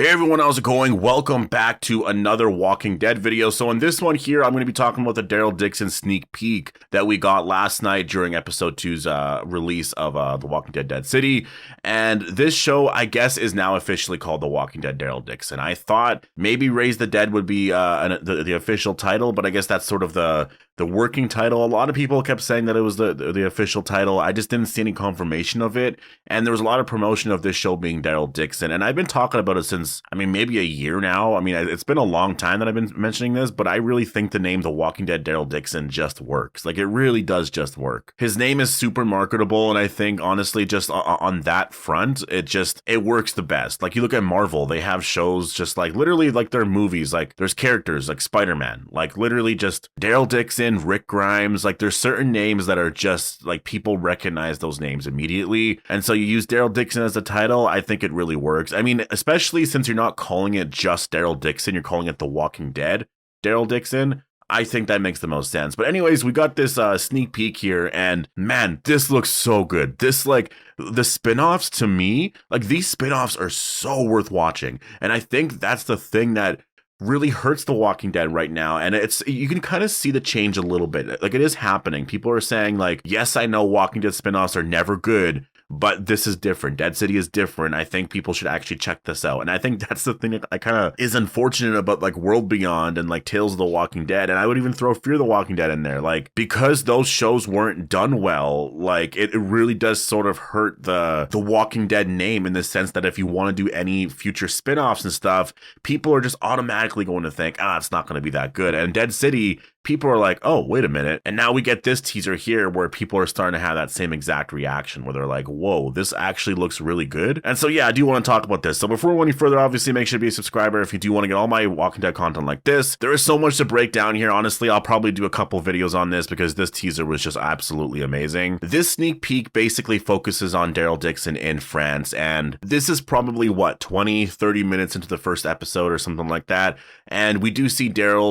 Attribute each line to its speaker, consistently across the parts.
Speaker 1: Hey everyone, how's it going? Welcome back to another Walking Dead video. So in this one here, I'm going to be talking about the Daryl Dixon sneak peek that we got last night during episode 2's release of The Walking Dead Dead City. And this show, I guess, is now officially called The Walking Dead Daryl Dixon. I thought maybe Raise the Dead would be the official title, but I guess that's sort of the working title. A lot of people kept saying that it was the official title. I just didn't see any confirmation of it. And there was a lot of promotion of this show being Daryl Dixon. And I've been talking about it since, maybe a year now. It's been a long time that I've been mentioning this, but I really think the name The Walking Dead Daryl Dixon just works. Like, it really does just work. His name is super marketable. And I think, honestly, just on that front, it works the best. Like, you look at Marvel, they have shows just like literally like their movies. Like, there's characters like Spider-Man, like literally just Daryl Dixon, Rick Grimes. Like, there's certain names that are just like people recognize those names immediately. And so you use Daryl Dixon as the title. I think it really works. Especially since you're not calling it just Daryl Dixon, you're calling it The Walking Dead Daryl Dixon. I think that makes the most sense. But anyways, we got this sneak peek here, and man, this looks so good. This, like, the spinoffs, to me, like, these spinoffs are so worth watching. And I think that's the thing that really hurts The Walking Dead right now. And you can kind of see the change a little bit. Like, it is happening. People are saying, like, yes, I know Walking Dead spinoffs are never good, but this is different. Dead City is different. I think people should actually check this out. And I think that's the thing that I kind of is unfortunate about, like, World Beyond and like Tales of the Walking Dead. And I would even throw Fear the Walking Dead in there. Like, because those shows weren't done well, like, it really does sort of hurt the Walking Dead name, in the sense that if you want to do any future spinoffs and stuff, people are just automatically going to think, it's not going to be that good. And Dead City, people are like, oh, wait a minute. And now we get this teaser here where people are starting to have that same exact reaction, where they're like, whoa, this actually looks really good. And so, yeah, I do want to talk about this. So before we go any further, obviously make sure to be a subscriber if you do want to get all my Walking Dead content like this. There is so much to break down here. Honestly, I'll probably do a couple videos on this because this teaser was just absolutely amazing. This sneak peek basically focuses on Daryl Dixon in France. And this is probably, 20-30 minutes into the first episode or something like that. And we do see Daryl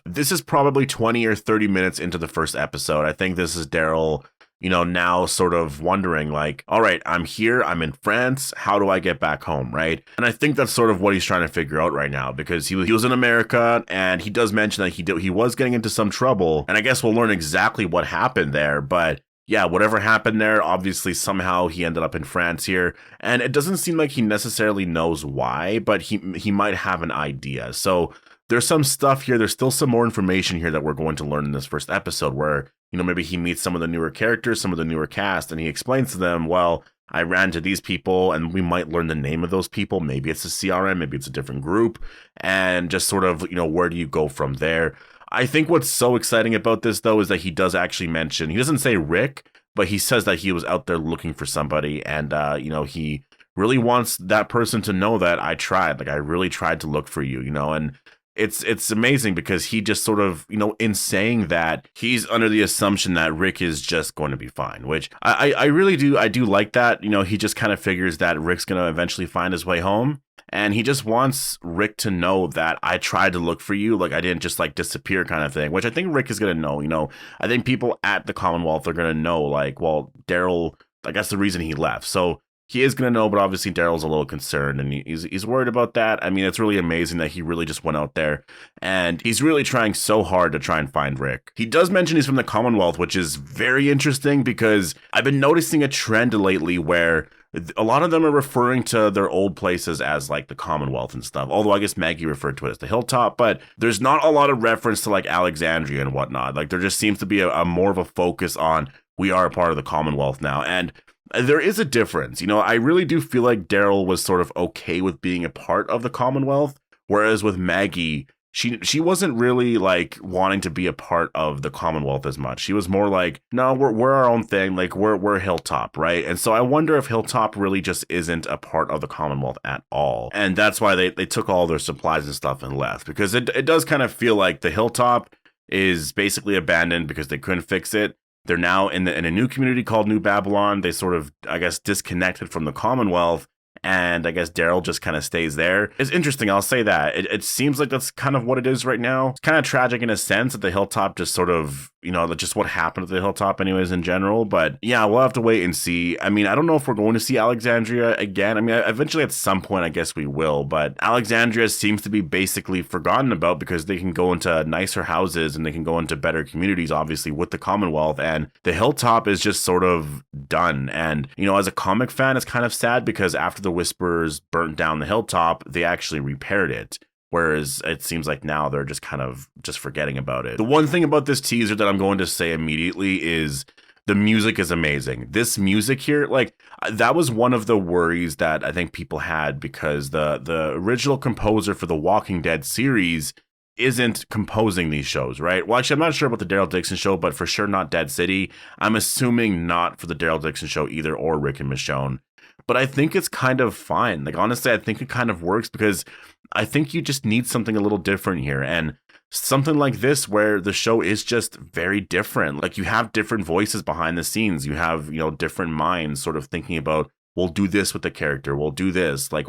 Speaker 1: this is probably 20 or 30 minutes into the first episode. I think this is Daryl, now sort of wondering, like, all right, I'm here, I'm in France, how do I get back home, right? And I think that's sort of what he's trying to figure out right now, because he was in America, and he does mention that he was getting into some trouble, and I guess we'll learn exactly what happened there, but yeah, whatever happened there, obviously somehow he ended up in France here, and it doesn't seem like he necessarily knows why, but he might have an idea. So there's some stuff here, there's still some more information here that we're going to learn in this first episode, where, maybe he meets some of the newer characters, some of the newer cast, and he explains to them, well, I ran to these people, and we might learn the name of those people. Maybe it's a CRM, maybe it's a different group, and just sort of, where do you go from there? I think what's so exciting about this, though, is that he does actually mention, he doesn't say Rick, but he says that he was out there looking for somebody, and, he really wants that person to know that I tried. Like, I really tried to look for you, and it's amazing because he just sort of, in saying that, he's under the assumption that Rick is just going to be fine, which I really do. I do like that. He just kind of figures that Rick's going to eventually find his way home. And he just wants Rick to know that I tried to look for you. Like, I didn't just like disappear kind of thing, which I think Rick is going to know. I think people at the Commonwealth are going to know, like, well, Daryl, like, that's the reason he left. So he is going to know, but obviously Daryl's a little concerned, and he's worried about that. It's really amazing that he really just went out there, and he's really trying so hard to try and find Rick. He does mention he's from the Commonwealth, which is very interesting because I've been noticing a trend lately where a lot of them are referring to their old places as like the Commonwealth and stuff. Although I guess Maggie referred to it as the Hilltop, but there's not a lot of reference to like Alexandria and whatnot. Like, there just seems to be a more of a focus on, we are a part of the Commonwealth now. And there is a difference. I really do feel like Daryl was sort of okay with being a part of the Commonwealth, whereas with Maggie, she wasn't really like wanting to be a part of the Commonwealth as much. She was more like, no, we're our own thing. Like, we're Hilltop, right? And so I wonder if Hilltop really just isn't a part of the Commonwealth at all. And that's why they took all their supplies and stuff and left, because it does kind of feel like the Hilltop is basically abandoned because they couldn't fix it. They're now in a new community called New Babylon. They sort of, I guess, disconnected from the Commonwealth, And I guess Daryl just kind of stays there. It's interesting, I'll say that. It seems like that's kind of what it is right now. It's kind of tragic in a sense that the hilltop just sort of, just what happened at the hilltop anyways in general. But yeah, we'll have to wait and see. I mean, I don't know if we're going to see Alexandria again. I mean, eventually at some point, I guess we will. But Alexandria seems to be basically forgotten about because they can go into nicer houses and they can go into better communities, obviously, with the Commonwealth. And the hilltop is just sort of done. And, as a comic fan, it's kind of sad because after the Whisperers burnt down the hilltop, they actually repaired it. Whereas it seems like now they're just kind of just forgetting about it. The one thing about this teaser that I'm going to say immediately is the music is amazing. This music here, like, that was one of the worries that I think people had because the original composer for the Walking Dead series isn't composing these shows, right? Well, actually, I'm not sure about the Daryl Dixon show, but for sure not Dead City. I'm assuming not for the Daryl Dixon show either, or Rick and Michonne. But I think it's kind of fine. Like, honestly, I think it kind of works because I think you just need something a little different here. And something like this where the show is just very different. Like, you have different voices behind the scenes. You have, different minds sort of thinking about, we'll do this with the character. We'll do this. Like,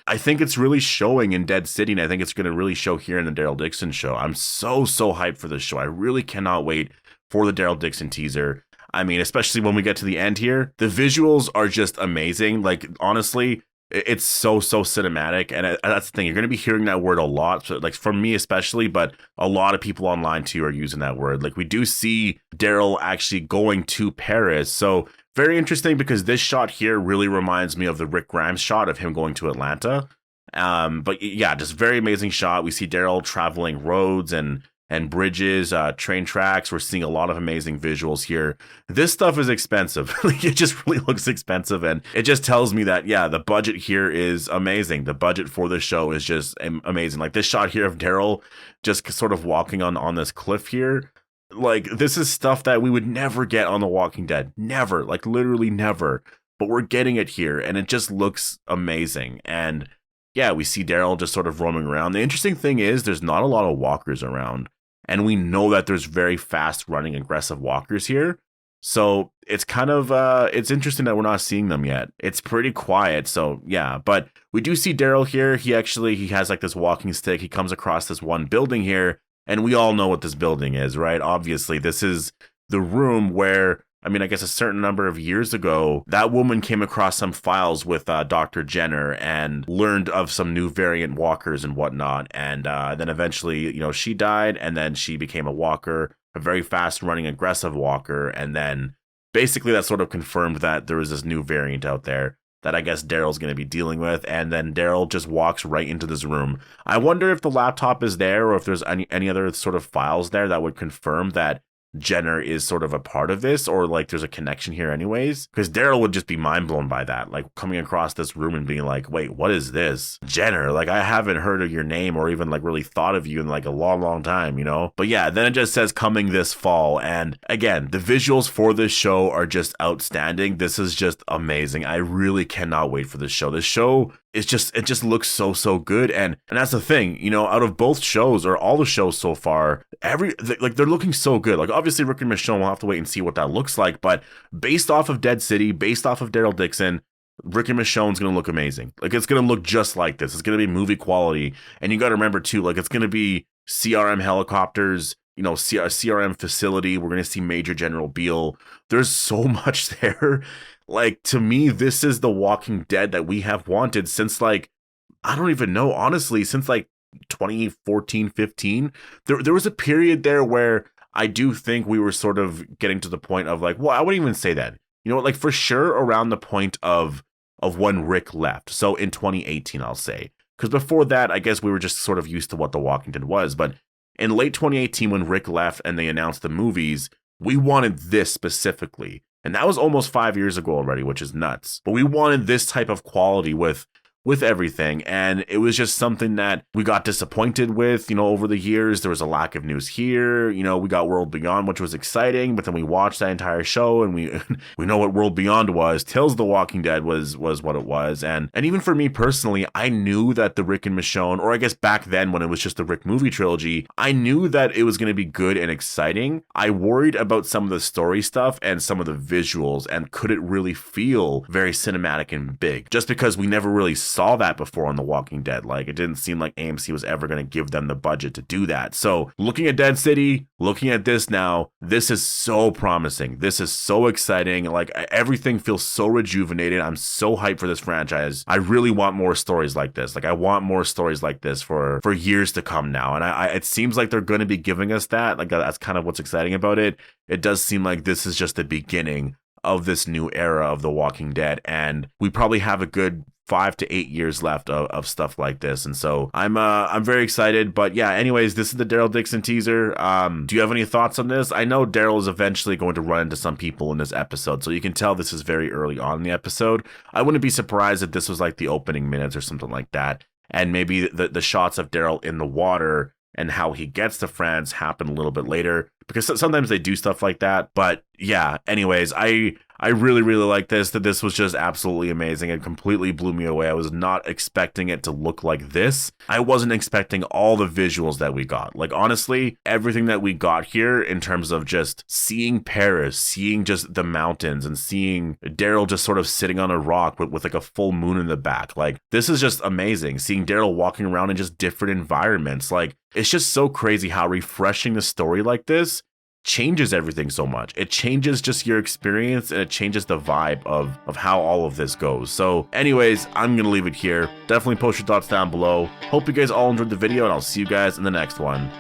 Speaker 1: I think it's really showing in Dead City. And I think it's going to really show here in the Daryl Dixon show. I'm so hyped for this show. I really cannot wait for the Daryl Dixon teaser. I mean, especially when we get to the end here, the visuals are just amazing. Like, honestly, it's so cinematic. And that's the thing. You're going to be hearing that word a lot. So, like, from me especially, but a lot of people online too are using that word. Like, we do see Daryl actually going to Paris. So very interesting because this shot here really reminds me of the Rick Grimes shot of him going to Atlanta. But yeah, just very amazing shot. We see Daryl traveling roads and bridges, train tracks. We're seeing a lot of amazing visuals here. This stuff is expensive. It just really looks expensive. And it just tells me that, yeah, the budget here is amazing. The budget for this show is just amazing. Like this shot here of Daryl just sort of walking on this cliff here. Like, this is stuff that we would never get on The Walking Dead. Never. Like, literally never. But we're getting it here. And it just looks amazing. And yeah, we see Daryl just sort of roaming around. The interesting thing is there's not a lot of walkers around. And we know that there's very fast running aggressive walkers here. So it's kind of, it's interesting that we're not seeing them yet. It's pretty quiet. So yeah, but we do see Daryl here. He has like this walking stick. He comes across this one building here. And we all know what this building is, right? Obviously, this is the room where, I mean, I guess a certain number of years ago, that woman came across some files with Dr. Jenner and learned of some new variant walkers and whatnot. And then eventually, she died and then she became a walker, a very fast running, aggressive walker. And then basically that sort of confirmed that there was this new variant out there that I guess Daryl's going to be dealing with. And then Daryl just walks right into this room. I wonder if the laptop is there or if there's any other sort of files there that would confirm that Jenner is sort of a part of this, or like there's a connection here anyways, because Daryl would just be mind blown by that, like coming across this room and being like, wait, what is this? Jenner, like I haven't heard of your name or even like really thought of you in like a long time, But yeah, then it just says coming this fall. And again, the visuals for this show are just outstanding. This is just amazing. I really cannot wait for this show. This show it just looks so good. And that's the thing, out of both shows or all the shows so far, they're looking so good. Like obviously Rick and Michonne, we'll have to wait and see what that looks like. But based off of Dead City, based off of Daryl Dixon, Rick and Michonne's going to look amazing. Like it's going to look just like this. It's going to be movie quality. And you got to remember too, like it's going to be CRM helicopters, a CRM facility. We're going to see Major General Beale. There's so much there. Like, to me, this is the Walking Dead that we have wanted since, like, I don't even know, honestly, since, like, 2014, 15. There was a period there where I do think we were sort of getting to the point of, like, well, I wouldn't even say that. Like, for sure around the point of when Rick left. So, in 2018, I'll say. Because before that, I guess we were just sort of used to what The Walking Dead was. But in late 2018, when Rick left and they announced the movies, we wanted this specifically. And that was almost 5 years ago already, which is nuts. But we wanted this type of quality with with everything. And it was just something that we got disappointed with, over the years. There was a lack of news here. We got World Beyond, which was exciting, but then we watched that entire show and we we know what World Beyond was. Tales of the Walking Dead was what it was. And even for me personally, I knew that the Rick and Michonne, or I guess back then when it was just the Rick movie trilogy, I knew that it was going to be good and exciting. I worried about some of the story stuff and some of the visuals, and could it really feel very cinematic and big, just because we never really saw that before on The Walking Dead. Like, it didn't seem like AMC was ever going to give them the budget to do that. So looking at Dead City, looking at this now, this is so promising. This is so exciting. Like, everything feels so rejuvenated. I'm so hyped for this franchise. I really want more stories like this. Like, I want more stories like this for years to come now. And it seems like they're going to be giving us that. Like, that's kind of what's exciting about it. It does seem like this is just the beginning of this new era of The Walking Dead, and we probably have a good 5 to 8 years left of stuff like this. And so I'm very excited. But yeah, anyways, this is the Daryl Dixon teaser. Do you have any thoughts on this? I know Daryl is eventually going to run into some people in this episode, so you can tell this is very early on in the episode. I wouldn't be surprised if this was like the opening minutes or something like that, and maybe the shots of Daryl in the water and how he gets to France happen a little bit later, because sometimes they do stuff like that. But yeah, anyways, I really, really like this. That this was just absolutely amazing. It completely blew me away. I was not expecting it to look like this. I wasn't expecting all the visuals that we got. Like, honestly, everything that we got here in terms of just seeing Paris, seeing just the mountains, and seeing Daryl just sort of sitting on a rock with like a full moon in the back. Like, this is just amazing. Seeing Daryl walking around in just different environments. Like, it's just so crazy how refreshing the story like this changes everything so much. It changes just your experience, and it changes the vibe of how all of this goes. So anyways, I'm gonna leave it here. Definitely post your thoughts down below. Hope you guys all enjoyed the video, and I'll see you guys in the next one.